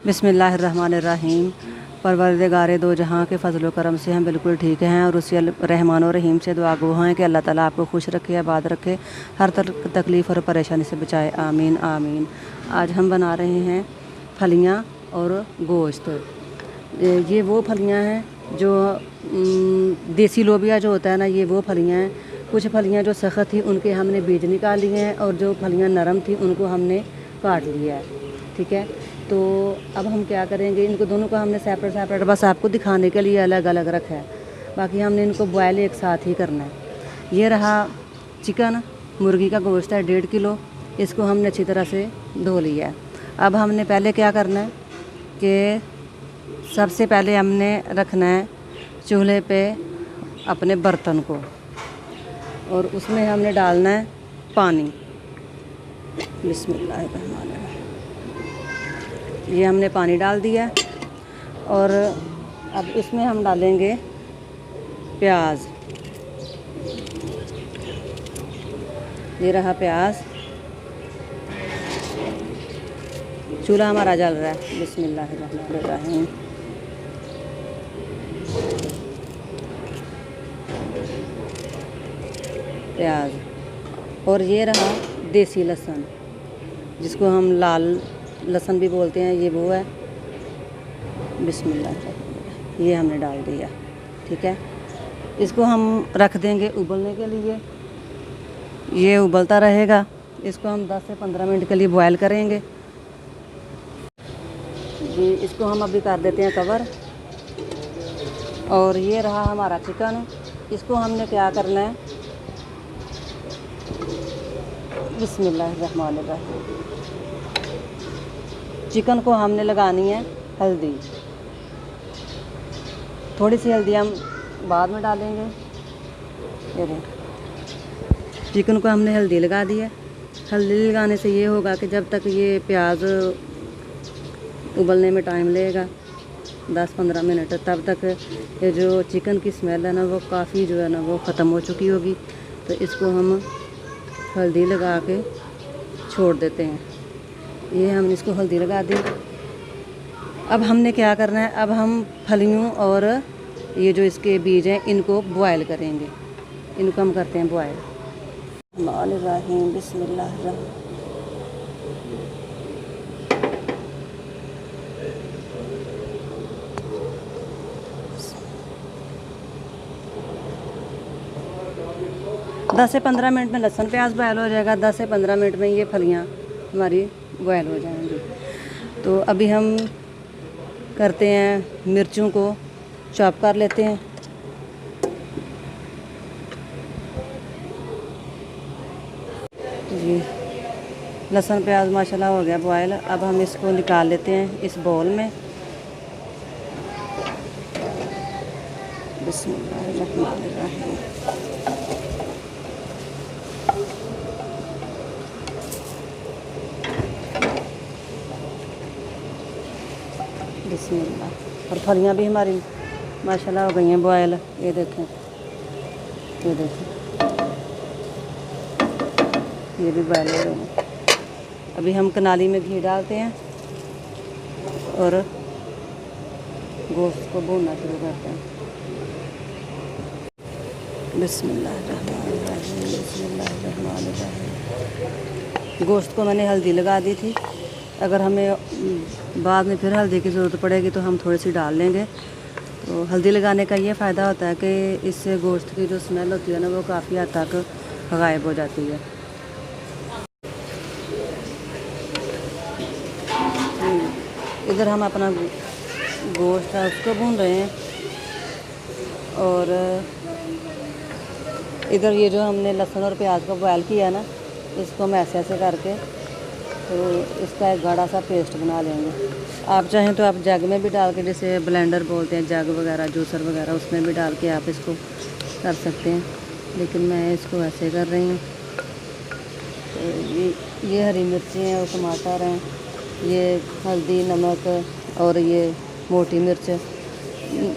बिस्मिल्लाहिर्रहमानिर्रहीम। परवरदिगार दो जहाँ के फ़ज़ल व करम से हम बिल्कुल ठीक हैं और उसी रहमान और रहीम से दुआ गो हैं कि अल्लाह ताला आपको खुश रखे, आबाद रखे, हर तकलीफ़ और परेशानी से बचाए। आमीन आमीन। आज हम बना रहे हैं फलियाँ और गोश्त। ये वो फलियाँ हैं जो देसी लोबिया जो होता है ना, ये वो फलियाँ हैं। कुछ फलियाँ जो सख्त थी उनके हमने बीज निकाल लिए हैं और जो फलियाँ नरम थी उनको हमने काट लिया है। ठीक है, तो अब हम क्या करेंगे, इनको दोनों को हमने सेपरेट सेपरेट बस आपको दिखाने के लिए अलग अलग रखा है, बाकी हमने इनको बॉयल एक साथ ही करना है। ये रहा चिकन, मुर्गी का गोश्त है 1.5 किलो। इसको हमने अच्छी तरह से धो लिया है। अब हमने पहले क्या करना है कि सबसे पहले हमने रखना है चूल्हे पे अपने बर्तन को और उसमें हमने डालना है पानी। बिस्मिल्लाहिर्रहमानिर्रहीम। ये हमने पानी डाल दिया और अब इसमें हम डालेंगे प्याज। ये रहा प्याज। चूल्हा हमारा जल रहा है। बिस्मिल्लाहिर्रहमानिर्रहीम। प्याज और ये रहा देसी लहसुन, जिसको हम लाल लहसुन भी बोलते हैं, ये वो है। बिस्मिल्लाह। ये हमने डाल दिया। ठीक है, इसको हम रख देंगे उबलने के लिए। ये उबलता रहेगा। इसको हम 10 से 15 मिनट के लिए बॉयल करेंगे। जी, इसको हम अभी कर देते हैं कवर। और ये रहा हमारा चिकन। इसको हमने क्या करना है, बिस्मिल्लाहिर्रहमानिर्रहीम। चिकन को हमने लगानी है हल्दी। थोड़ी सी हल्दी हम बाद में डालेंगे। ये देख, चिकन को हमने हल्दी लगा दी है। हल्दी लगाने से ये होगा कि जब तक ये प्याज उबलने में टाइम लगेगा 10-15 मिनट, तब तक ये जो चिकन की स्मेल है ना वो काफ़ी जो है ना वो ख़त्म हो चुकी होगी। तो इसको हम हल्दी लगा के छोड़ देते हैं। ये हमने इसको हल्दी लगा दी। अब हमने क्या करना है, अब हम फलियों और ये जो इसके बीज हैं इनको बॉयल करेंगे। इनको हम करते हैं बॉयल। बिस्मिल्लाहिर्रहमानिर्रहीम। बिस्मिल्लाहिर्रहमानिर्रहीम। दस से 15 मिनट में लहसुन प्याज बॉयल हो जाएगा। 10 से 15 मिनट में ये फलियाँ हमारी बॉयल हो जाएंगी। तो अभी हम करते हैं, मिर्चों को चॉप कर लेते हैं। जी, लहसुन प्याज माशाल्लाह हो गया बॉयल। अब हम इसको निकाल लेते हैं इस बाउल में। बिस्मिल्लाहिर्रहमानिर्रहीम। बिस्मिल्लाह। और फलियाँ भी हमारी माशाल्लाह हो गई हैं बॉयल। ये देखें, ये देखें, ये भी बॉयल हो गए हैं। अभी हम कनाली में घी डालते हैं और गोश्त को भूनना शुरू करते हैं। बिस्मिल्लाहिर्रहमानिर्रहीम। बिस्मिल्लाहिर्रहमानिर्रहीम। गोश्त को मैंने हल्दी लगा दी थी। अगर हमें बाद में फिर हल्दी की ज़रूरत पड़ेगी तो हम थोड़ी सी डाल लेंगे। तो हल्दी लगाने का ये फ़ायदा होता है कि इससे गोश्त की जो स्मेल होती है ना वो काफ़ी हद तक गायब हो जाती है। इधर हम अपना गोश्त है उसको भून रहे हैं और इधर ये जो हमने लहसुन और प्याज को बॉयल किया ना, इसको हम ऐसे ऐसे करके तो इसका एक गाढ़ा सा पेस्ट बना लेंगे। आप चाहें तो आप जग में भी डाल के, जैसे ब्लेंडर बोलते हैं, जग वगैरह, जूसर वगैरह, उसमें भी डाल के आप इसको कर सकते हैं, लेकिन मैं इसको ऐसे कर रही हूँ। तो ये हरी मिर्ची हैं और टमाटर हैं, ये हल्दी, नमक और ये मोटी मिर्च।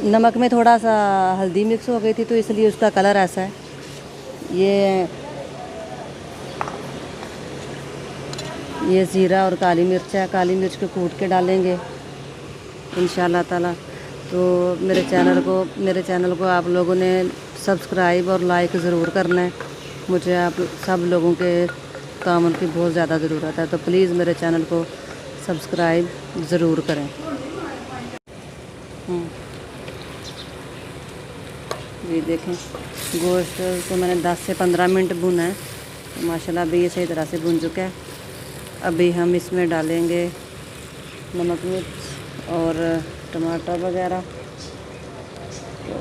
नमक में थोड़ा सा हल्दी मिक्स हो गई थी तो इसलिए उसका कलर ऐसा है। ये ज़ीरा और काली मिर्च है। काली मिर्च को कूट के डालेंगे इंशाल्लाह ताला। तो मेरे चैनल को आप लोगों ने सब्सक्राइब और लाइक ज़रूर करना है। मुझे आप सब लोगों के ताउन की बहुत ज़्यादा ज़रूरत है, तो प्लीज़ मेरे चैनल को सब्सक्राइब ज़रूर करें। ये देखें, गोश्त को मैंने 10 से 15 मिनट भुना है, तो माशाल्लाह अभी ये सही तरह से भुन चुका है। अभी हम इसमें डालेंगे नमक मिर्च और टमाटर वगैरह। तो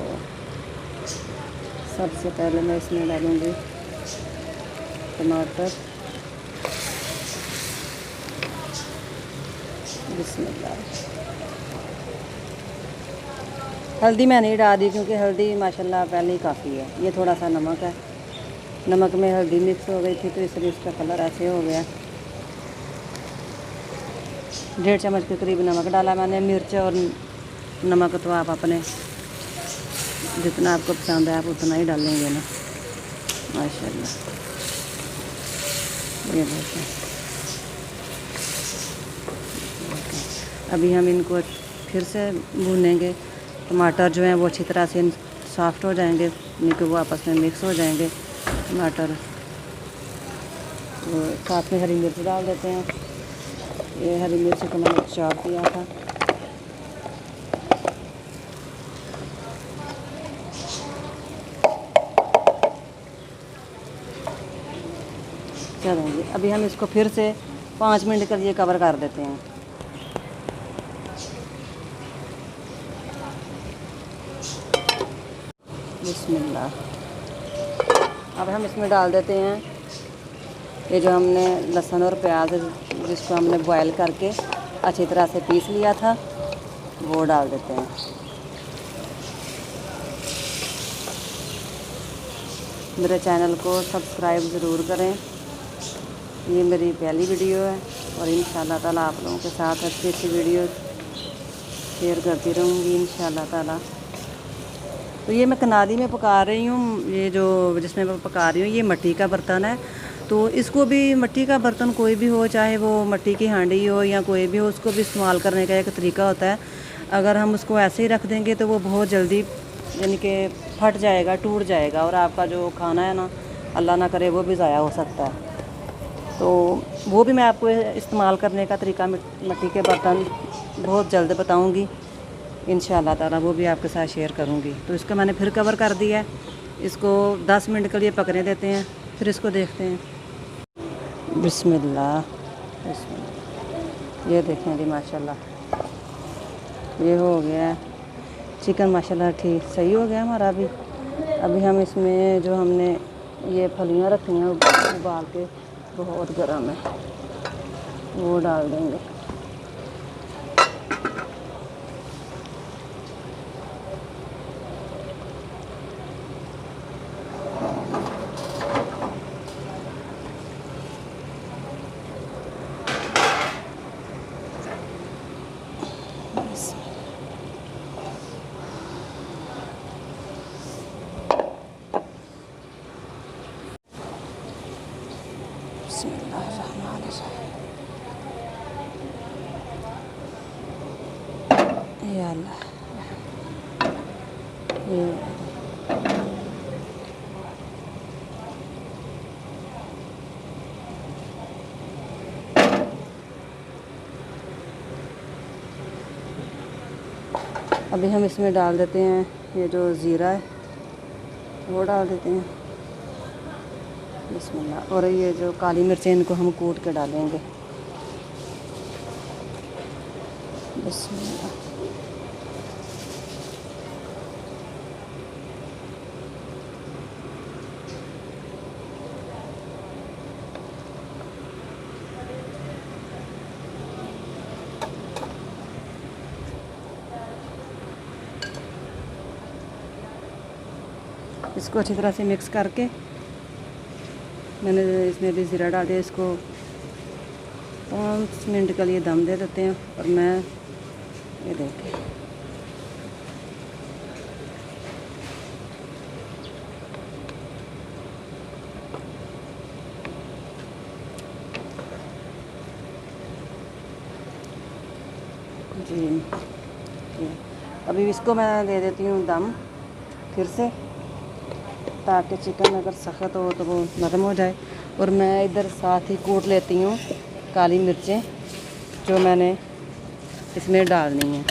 सबसे पहले मैं इसमें डालूँगी टमाटर। बिस्मिल्लाह। हल्दी मैं नहीं डाल दी क्योंकि हल्दी माशाल्लाह पहले ही काफ़ी है। ये थोड़ा सा नमक है, नमक में हल्दी मिक्स हो गई थी तो इसलिए इसका कलर ऐसे हो गया। 1.5 चम्मच के करीब नमक डाला मैंने। मिर्च और नमक तो आप अपने जितना आपको पसंद है आप उतना ही डालेंगे ना, माशाल्लाह। ये देखिए, अभी हम इनको फिर से भूनेंगे। टमाटर जो हैं वो अच्छी तरह से सॉफ्ट हो जाएंगे, नहीं तो वो आपस में मिक्स हो जाएंगे टमाटर। तो साथ में हरी मिर्च डाल देते हैं। ये हरी मिर्च को मैंने चॉप किया था। चलेंगे, अभी हम इसको फिर से 5 मिनट के लिए कवर कर देते हैं। बिस्मिल्लाह। अब हम इसमें डाल देते हैं ये जो हमने लहसुन और प्याज जिसको हमने बॉयल करके अच्छी तरह से पीस लिया था, वो डाल देते हैं। मेरे चैनल को सब्सक्राइब ज़रूर करें। ये मेरी पहली वीडियो है और इंशाल्लाह ताला आप लोगों के साथ अच्छी अच्छी वीडियो शेयर करती रहूँगी इंशाल्लाह ताला। तो ये मैं कनादी में पका रही हूँ। ये जो जिसमें मैं पका रही हूँ ये मिट्टी का बर्तन है। तो इसको भी मिट्टी का बर्तन कोई भी हो, चाहे वो मिट्टी की हांडी हो या कोई भी हो, उसको भी इस्तेमाल करने का एक तरीका होता है। अगर हम उसको ऐसे ही रख देंगे तो वो बहुत जल्दी यानी कि फट जाएगा, टूट जाएगा और आपका जो खाना है ना, अल्लाह ना करे, वो भी ज़ाया हो सकता है। तो वो भी मैं आपको इस्तेमाल करने का तरीका मिट्टी के बर्तन बहुत जल्द बताऊँगी इंशाल्लाह ताला, वो भी आपके साथ शेयर करूँगी। तो इसको मैंने फिर कवर कर दिया है। इसको 10 मिनट के लिए पकने देते हैं, फिर इसको देखते हैं। बिस्मिल्लाह। बिस्मिल्लाह। ये देखें जी माशाल्लाह, ये हो गया चिकन माशाल्लाह, ठीक सही हो गया हमारा। अभी हम इसमें जो हमने ये फलियां रखी हैं उबाल के, बहुत गर्म है, वो डाल देंगे। या अल्लाह, अभी हम इसमें डाल देते हैं ये जो ज़ीरा है वो डाल देते हैं। बिस्मिल्लाह। और ये जो काली मिर्चें इनको हम कूट के डालेंगे। बिस्मिल्लाह। इसको अच्छी तरह से मिक्स करके मैंने इसमें भी ज़ीरा डाल दिया। इसको 5 मिनट के लिए दम दे देते हैं। और मैं ये देखें, जी ये अभी इसको मैं दे देती हूँ दम फिर से, ताकि चिकन अगर सख्त हो तो वो नरम हो जाए। और मैं इधर साथ ही कूट लेती हूँ काली मिर्चें, जो मैंने इसमें डालनी है।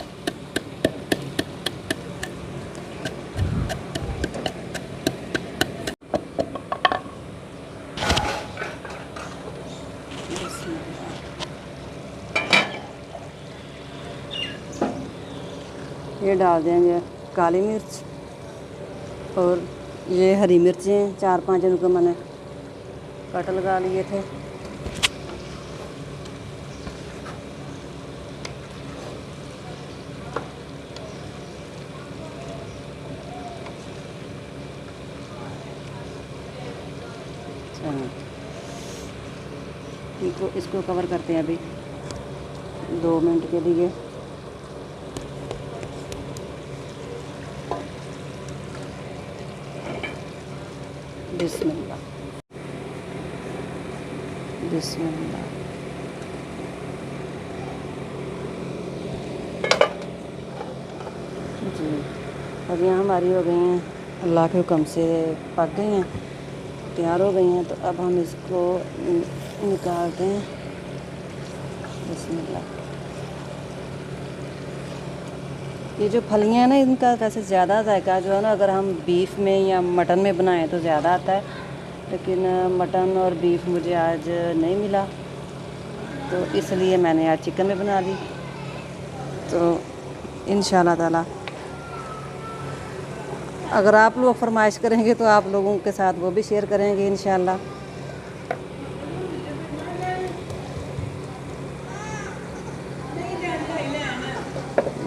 ये डाल देंगे काली मिर्च, और ये हरी मिर्चें 4-5 इनको मैंने कट लगा लिए थे। इसको कवर करते हैं अभी 2 मिनट के लिए। बिस्मिल्लाह बिस्मिल्लाह। जी सब्जियाँ हमारी हो गई हैं, अल्लाह के हुक्म से पक गई हैं, तैयार हो गई हैं। तो अब हम इसको निकालते हैं। बिस्मिल्लाह। ये जो फलियाँ हैं ना, इनका वैसे ज़्यादा जायका जो है ना, अगर हम बीफ में या मटन में बनाएं तो ज़्यादा आता है, लेकिन मटन और बीफ मुझे आज नहीं मिला, तो इसलिए मैंने आज चिकन में बना ली। तो इंशाल्लाह ताला अगर आप लोग फरमाइश करेंगे तो आप लोगों के साथ वो भी शेयर करेंगे इंशाल्लाह।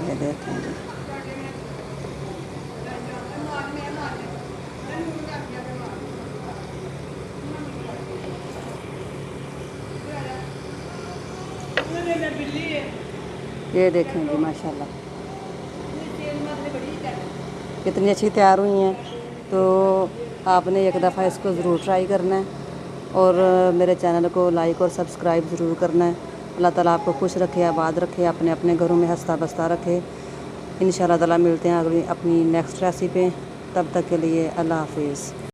ये देखेंगे, ये देखेंगे माशाल्लाह कितनी अच्छी तैयार हुई हैं। तो आपने एक दफ़ा इसको ज़रूर ट्राई करना है, और मेरे चैनल को लाइक और सब्सक्राइब ज़रूर करना है। अल्लाह ताला आपको खुश रखे, आबाद रखे, अपने अपने घरों में हंसता बसता रखे। इंशाल्लाह ताला मिलते हैं अगली अपनी नेक्स्ट रेसिपी पे। तब तक के लिए अल्लाह हाफिज़।